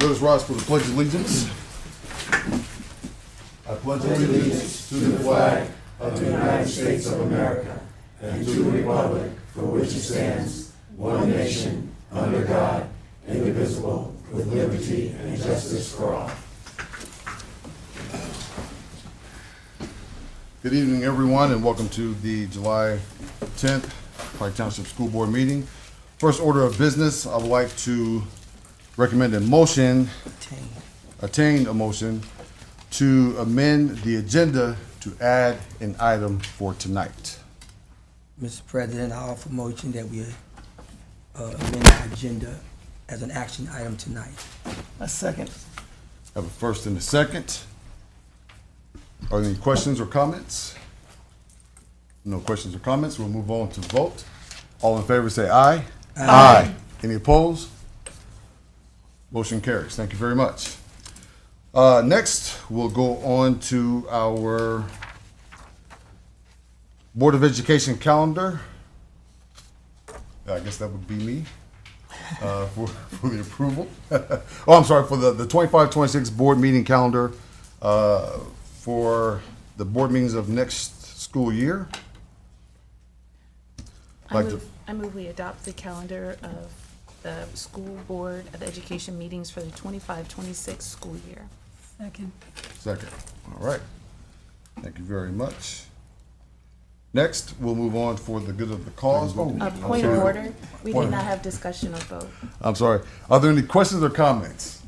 Let us rise for the Pledge of Allegiance. I pledge allegiance to the flag of the United States of America and to the republic for which it stands, one nation, under God, indivisible, with liberty and justice for all. Good evening, everyone, and welcome to the July 10th Pike Township School Board meeting. First order of business, I would like to recommend a motion, attain a motion to amend the agenda to add an item for tonight. Mr. President, I offer motion that we amend the agenda as an action item tonight. A second. I have a first and a second. Are there any questions or comments? No questions or comments. We'll move on to vote. All in favor say aye. Aye. Any opposed? Motion carries. Thank you very much. Next, we'll go on to our Board of Education calendar. I guess that would be me for the approval. Oh, I'm sorry, for the 25-26 board meeting calendar for the board meetings of next school year. I move we adopt the calendar of the School Board of Education meetings for the 25-26 school year. Second. Second. All right. Thank you very much. Next, we'll move on for the good of the cause. Point of order, we did not have discussion or vote. I'm sorry. Are there any questions or comments?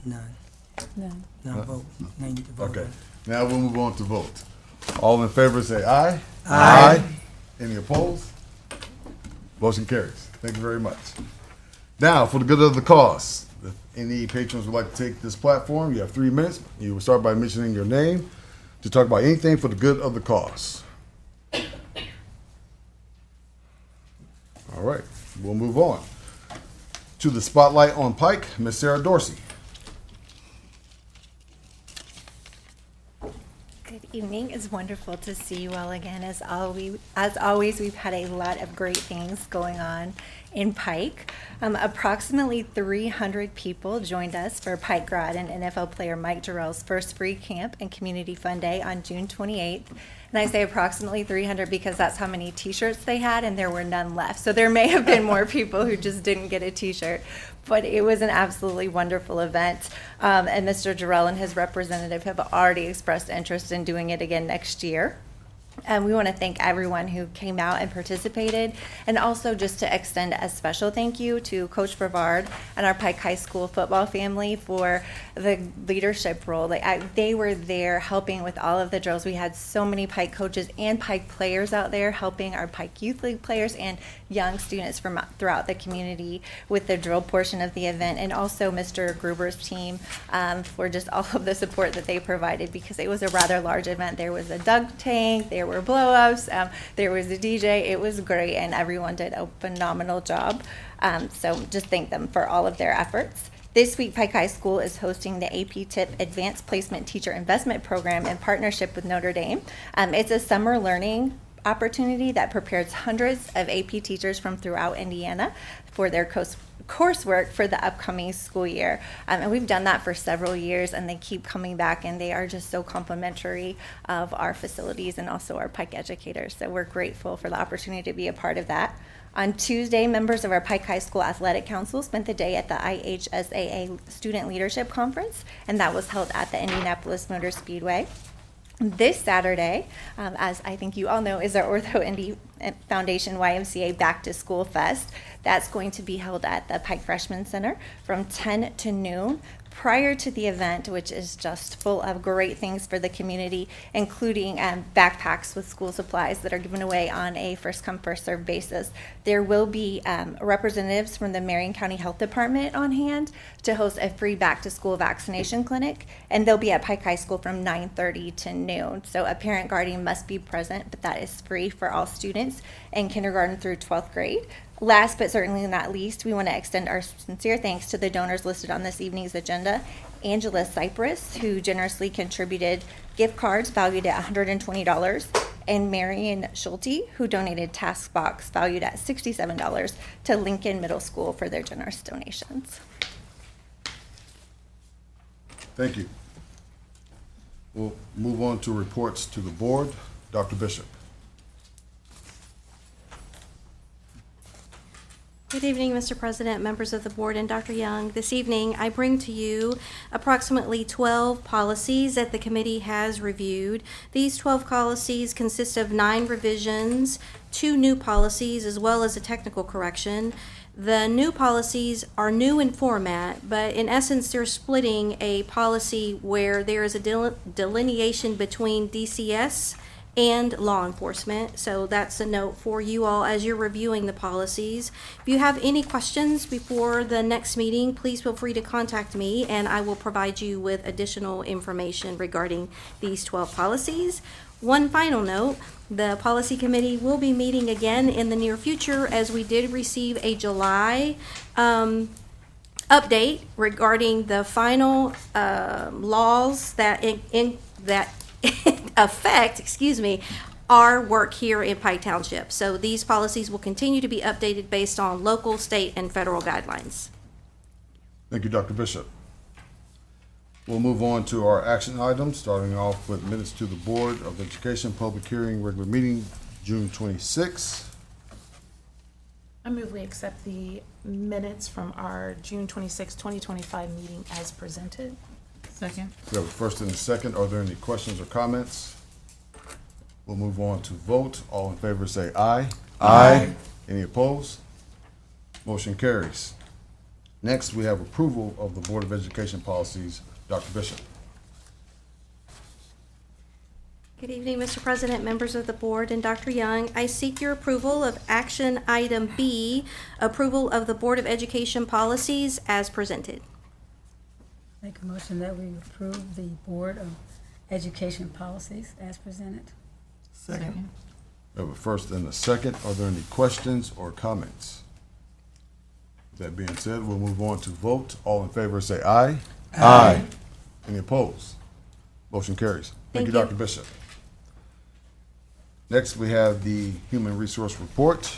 None. None. Now vote. Now you need to vote. Okay. Now we'll move on to vote. All in favor say aye. Aye. Any opposed? Motion carries. Thank you very much. Now, for the good of the cause, if any patrons would like to take this platform, you have 3 minutes. You will start by mentioning your name to talk about anything for the good of the cause. All right, we'll move on to the spotlight on Pike, Miss Sarah Dorsey. Good evening. It's wonderful to see you all again. As always, we've had a lot of great things going on in Pike. Approximately 300 people joined us for Pike grad and NFL player Mike Jarrell's first free camp and community fun day on June 28th. And I say approximately 300 because that's how many t-shirts they had, and there were none left. So there may have been more people who just didn't get a t-shirt. But it was an absolutely wonderful event. And Mr. Jarrell and his representative have already expressed interest in doing it again next year. And we want to thank everyone who came out and participated, and also just to extend a special thank you to Coach Brevard and our Pike High School football family for the leadership role. They were there helping with all of the drills. We had so many Pike coaches and Pike players out there helping our Pike Youth League players and young students from throughout the community with the drill portion of the event, and also Mr. Gruber's team for just all of the support that they provided, because it was a rather large event. There was a dunk tank, there were blow-ups, there was a DJ. It was great, and everyone did a phenomenal job. So just thank them for all of their efforts. This week, Pike High School is hosting the AP TIP Advanced Placement Teacher Investment Program in partnership with Notre Dame. It's a summer learning opportunity that prepares hundreds of AP teachers from throughout Indiana for their coursework for the upcoming school year. And we've done that for several years, and they keep coming back, and they are just so complimentary of our facilities and also our Pike educators. So we're grateful for the opportunity to be a part of that. On Tuesday, members of our Pike High School Athletic Council spent the day at the IHSAA Student Leadership Conference, and that was held at the Indianapolis Motor Speedway. This Saturday, as I think you all know, is our Ortho Indy Foundation YMCA Back to School Fest. That's going to be held at the Pike Freshman Center from 10 to noon. Prior to the event, which is just full of great things for the community, including backpacks with school supplies that are given away on a first-come, first-served basis. There will be representatives from the Marion County Health Department on hand to host a free back-to-school vaccination clinic, and they'll be at Pike High School from 9:30 to noon. So a parent guardian must be present, but that is free for all students in kindergarten through 12th grade. Last but certainly not least, we want to extend our sincere thanks to the donors listed on this evening's agenda. Angela Cypress, who generously contributed gift cards valued at $120, and Marion Schulte, who donated task box valued at $67 to Lincoln Middle School for their generous donations. Thank you. We'll move on to reports to the board. Dr. Bishop. Good evening, Mr. President, members of the board, and Dr. Young. This evening, I bring to you approximately 12 policies that the committee has reviewed. These 12 policies consist of 9 revisions, 2 new policies, as well as a technical correction. The new policies are new in format, but in essence, they're splitting a policy where there is a delineation between DCS and law enforcement. So that's a note for you all as you're reviewing the policies. If you have any questions before the next meeting, please feel free to contact me and I will provide you with additional information regarding these 12 policies. One final note, the policy committee will be meeting again in the near future as we did receive a July update regarding the final laws that affect, our work here in Pike Township. So these policies will continue to be updated based on local, state, and federal guidelines. Thank you, Dr. Bishop. We'll move on to our action items, starting off with minutes to the Board of Education, public hearing, regular meeting, June 26. I move we accept the minutes from our June 26, 2025 meeting as presented. Second. We have a first and a second. Are there any questions or comments? We'll move on to vote. All in favor say aye. Aye. Any opposed? Motion carries. Next, we have approval of the Board of Education policies. Dr. Bishop. Good evening, Mr. President, members of the board, and Dr. Young. I seek your approval of action item B, approval of the Board of Education policies as presented. Make a motion that we approve the Board of Education policies as presented. Second. We have a first and a second. Are there any questions or comments? That being said, we'll move on to vote. All in favor say aye. Aye. Any opposed? Motion carries. Thank you, Thank you. Dr. Bishop. Next, we have the Human Resource Report.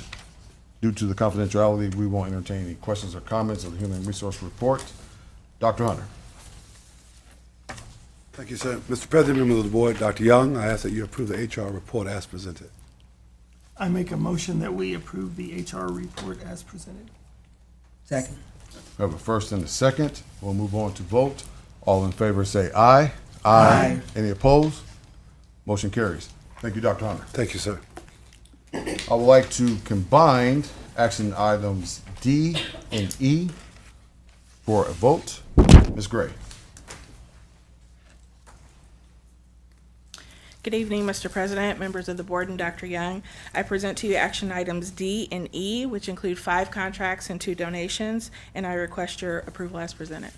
Due to the confidentiality, we won't entertain any questions or comments of the Human Resource Report. Dr. Hunter. Thank you, sir. Mr. President, members of the board, Dr. Young, I ask that you approve the HR report as presented. I make a motion that we approve the HR report as presented. Second. We have a first and a second. We'll move on to vote. All in favor say aye. Aye. Any opposed? Motion carries. Thank you, Dr. Hunter. Thank you, sir. I would like to combine action items D and E for a vote. Ms. Gray. Good evening, Mr. President, members of the board, and Dr. Young. I present to you action items D and E, which include 5 contracts and 2 donations, and I request your approval as presented.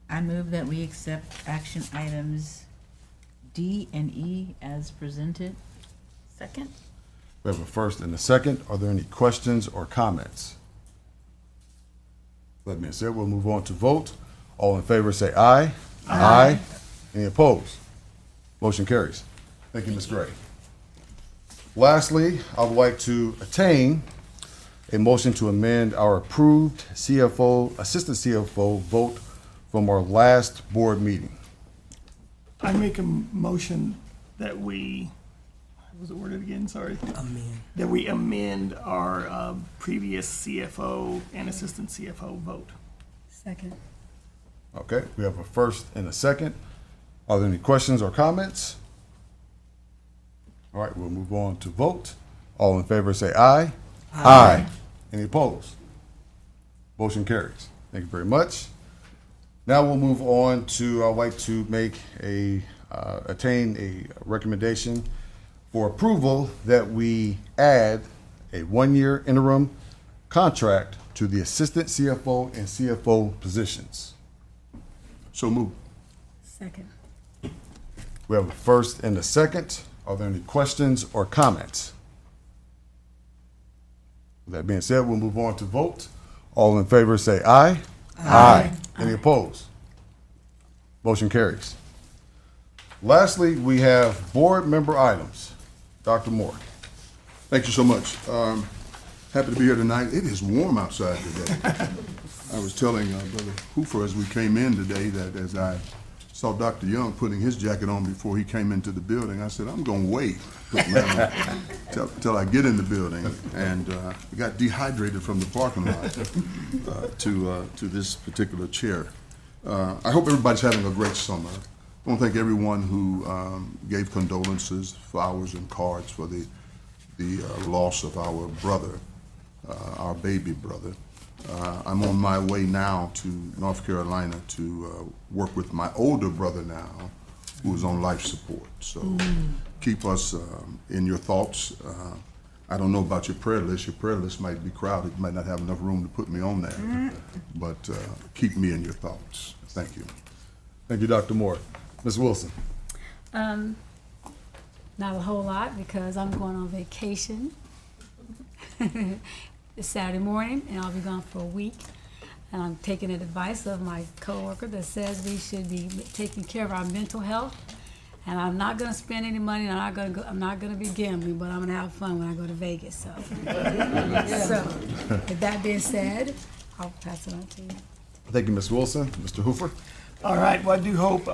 I move that we accept action items D and E as presented. Second? We have a first and a second. Are there any questions or comments? That being said, we'll move on to vote. All in favor say aye. Aye. Any opposed? Motion carries. Thank you, Ms. Gray. Lastly, I would like to attain a motion to amend our approved CFO, assistant CFO vote from our last board meeting. I make a motion that we, how was it worded again? Sorry. Amen. That we amend our previous CFO and assistant CFO vote. Second. Okay, we have a first and a second. Are there any questions or comments? All right, we'll move on to vote. All in favor say aye. Aye. Any opposed? Motion carries. Thank you very much. Now we'll move on to, I'd like to make attain a recommendation for approval that we add a 1-year interim contract to the assistant CFO and CFO positions. So move. Second. We have a first and a second. Are there any questions or comments? With that being said, we'll move on to vote. All in favor say aye. Aye. Any opposed? Motion carries. Lastly, we have board member items. Dr. Moore. Thank you so much. Happy to be here tonight. It is warm outside today. I was telling Brother Hoofer as we came in today that as I saw Dr. Young putting his jacket on before he came into the building, I said, I'm going to wait till I get in the building. And got dehydrated from the parking lot to this particular chair. I hope everybody's having a great summer. I want to thank everyone who gave condolences, flowers, and cards for the loss of our brother, our baby brother. I'm on my way now to North Carolina to work with my older brother now, who is on life support. So keep us in your thoughts. I don't know about your prayer list. Your prayer list might be crowded. You might not have enough room to put me on there. But keep me in your thoughts. Thank you. Thank you, Dr. Moore. Ms. Wilson. Not a whole lot because I'm going on vacation this Saturday morning, and I'll be gone for a week. And I'm taking the advice of my coworker that says we should be taking care of our mental health. And I'm not going to spend any money. And I'm not going to be gambling, but I'm going to have fun when I go to Vegas. So, with that being said, I'll pass it on to you. Thank you, Ms. Wilson. Mr. Hoofer. All right, well, I do hope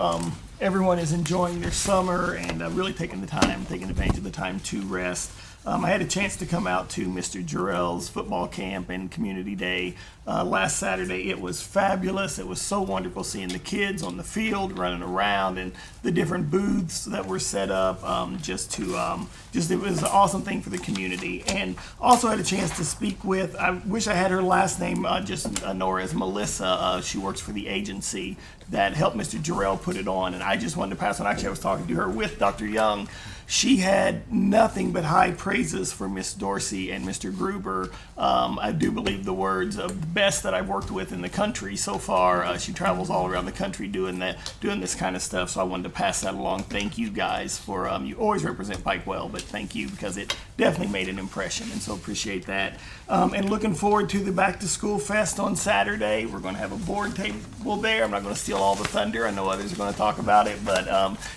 everyone is enjoying their summer and really taking advantage of the time to rest. I had a chance to come out to Mr. Jarrell's football camp and community day last Saturday. It was fabulous. It was so wonderful seeing the kids on the field running around and the different booths that were set up. It was an awesome thing for the community. And also had a chance to speak with, I wish I had her last name, just know her as Melissa. She works for the agency that helped Mr. Jarrell put it on. And I just wanted to pass on. Actually, I was talking to her with Dr. Young. She had nothing but high praises for Miss Dorsey and Mr. Gruber. I do believe the words of the best that I've worked with in the country so far. She travels all around the country doing this kind of stuff. So I wanted to pass that along. Thank you guys for, you always represent Pike well, but thank you because it definitely made an impression, and so appreciate that. And looking forward to the Back to School Fest on Saturday. We're going to have a board table there. I'm not going to steal all the thunder. I know others are going to talk about it, but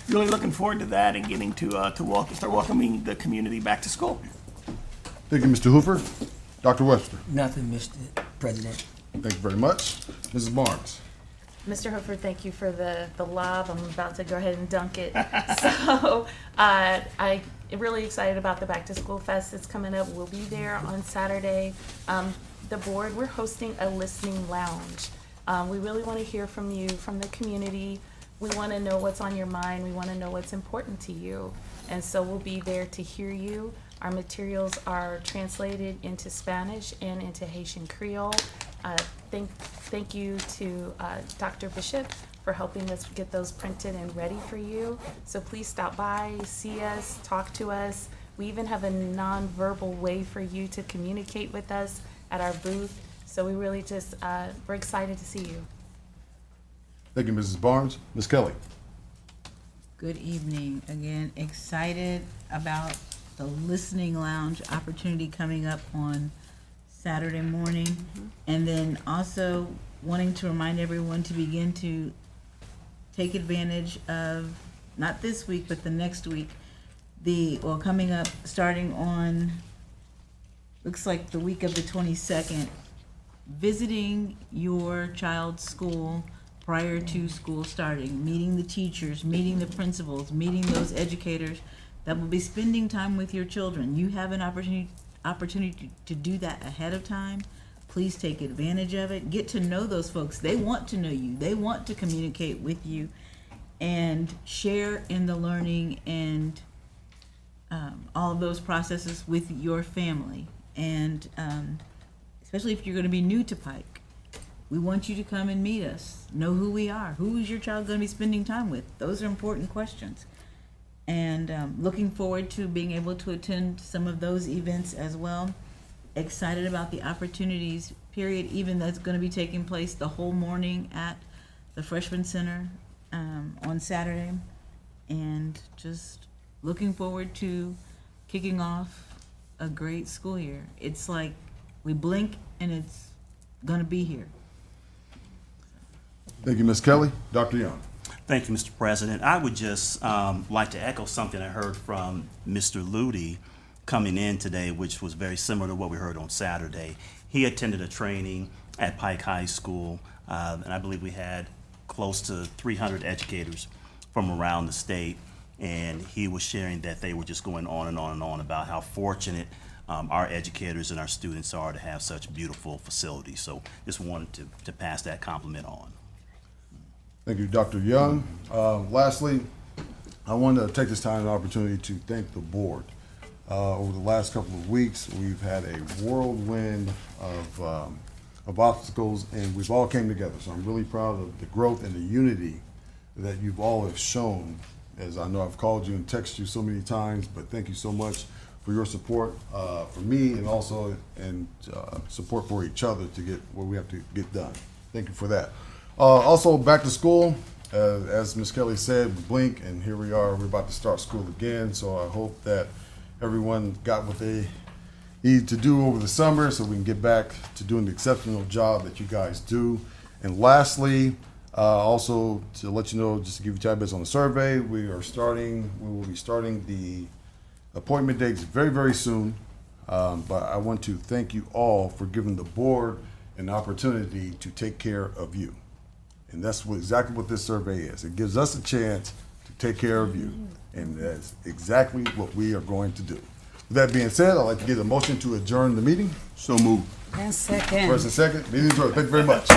really looking forward to that and getting to start welcoming the community back to school. Thank you, Mr. Hoofer. Dr. Webster. Nothing, Mr. President. Thank you very much. Mrs. Barnes. Mr. Hoofer, thank you for the lob. I'm about to go ahead and dunk it. So I'm really excited about the Back to School Fest that's coming up. We'll be there on Saturday. The board, we're hosting a listening lounge. We really want to hear from you, from the community. We want to know what's on your mind. We want to know what's important to you. And so we'll be there to hear you. Our materials are translated into Spanish and into Haitian Creole. Thank you to Dr. Bishop for helping us get those printed and ready for you. So please stop by, see us, talk to us. We even have a nonverbal way for you to communicate with us at our booth. So we really just, we're excited to see you. Thank you, Mrs. Barnes. Ms. Kelly. Good evening. Again, excited about the listening lounge opportunity coming up on Saturday morning. And then also wanting to remind everyone to begin to take advantage of, not this week, but the next week, coming up, starting on, looks like the week of the 22nd, visiting your child's school prior to school starting, meeting the teachers, meeting the principals, meeting those educators that will be spending time with your children. You have an opportunity to do that ahead of time. Please take advantage of it. Get to know those folks. They want to know you. They want to communicate with you and share in the learning and all of those processes with your family. And especially if you're going to be new to Pike, we want you to come and meet us. Know who we are. Who is your child going to be spending time with? Those are important questions. And looking forward to being able to attend some of those events as well. Excited about the opportunities, period, even that's going to be taking place the whole morning at the Freshman Center on Saturday. And just looking forward to kicking off a great school year. It's like we blink and it's going to be here. Thank you, Ms. Kelly. Dr. Young. Thank you, Mr. President. I would just like to echo something I heard from Mr. Ludi coming in today, which was very similar to what we heard on Saturday. He attended a training at Pike High School, and I believe we had close to 300 educators from around the state, and he was sharing that they were just going on and on and on about how fortunate our educators and our students are to have such beautiful facilities. So just wanted to pass that compliment on. Thank you, Dr. Young. Lastly, I wanted to take this time and opportunity to thank the board. Over the last couple of weeks, we've had a whirlwind of obstacles, and we've all came together. So I'm really proud of the growth and the unity that you've all have shown. As I know I've called you and texted you so many times, but thank you so much for your support for me, and also support for each other to get what we have to get done. Thank you for that. Also, back to school, as Ms. Kelly said, blink, and here we are. We're about to start school again, so I hope that everyone got what they need to do over the summer so we can get back to doing the exceptional job that you guys do. And lastly, also to let you know, just to give you tidbits on the survey, we will be starting the appointment dates very, very soon. But I want to thank you all for giving the board an opportunity to take care of you. And that's exactly what this survey is. It gives us a chance to take care of you. And that's exactly what we are going to do. With that being said, I'd like to get a motion to adjourn the meeting. So moved. And second. First and second, meeting adjourned. Thank you very much.